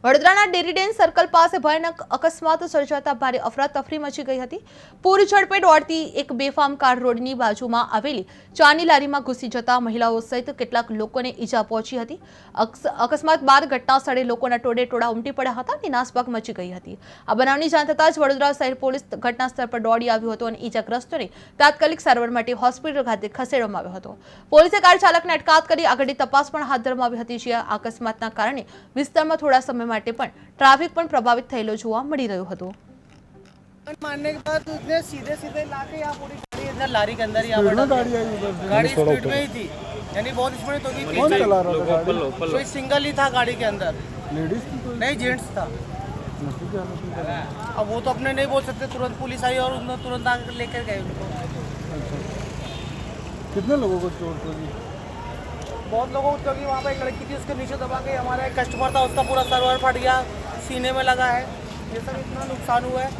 વડોદરાના Dairy Den circle પાસે ભયાનક અકસ્માત સર્જાતા ભારે અફરાતફરી મચી ગઈ હતી। પૂરી ઝડપે દોડતી એક બેફામ કાર રોડની બાજુમાં આવેલી ચાની લારીમાં ઘૂસી જતા મહિલાઓ સહિત કેટલાક લોકોને ઈજા પહોંચી હતી। અકસ્માત બાદ ઘટના સ્થળે લોકોના ટોળે ઉમટી પડ્યા હતા અને નાસભાગ મચી ગઈ હતી। આ બનાવની જાણ થતાં જ વડોદરા શહેર પોલીસ ઘટના સ્થળ પર દોડી આવ્યું હતું અને ઈજાગ્રસ્તોને તાત્કાલિક સારવાર માટે હોસ્પિટલ ખાતે ખસેડવામાં આવ્યો હતો। પોલીસે કાર ચાલકને અટકાયત કરી આગળની તપાસ પણ હાથ ધરવામાં આવી હતી। જે અકસ્માતના કારણે વિસ્તારમાં થોડા સમય માટે પણ ट्रैफिक પણ પ્રભાવિત થયેલો જોવા મળી રહ્યો હતો। मारने के बाद उसने सीधे सीधे लाके यहाँ पूरी गाड़ी इधर लारी के अंदर यहाँ गाड़ी स्पीड में ही थी, यानी बहुत स्पीड तो भी कौन चला रहा था गाड़ी? कोई सिंगल ही था गाड़ी के अंदर, लेडीज की कोई नहीं जेंट्स था। अब वो तो अपने नहीं बोल सकते, तुरंत पुलिस आई और उन्होंने तुरंत आकर लेकर गए उनको। कितने लोगों को चोट लगी? बहुत लोगों को, क्योंकि वहाँ पे एक लड़की थी उसके नीचे दबा के, हमारा एक कस्टमर था उसका पूरा सर्वर फट गया, सीने में लगा है, ये सब इतना नुकसान हुआ है।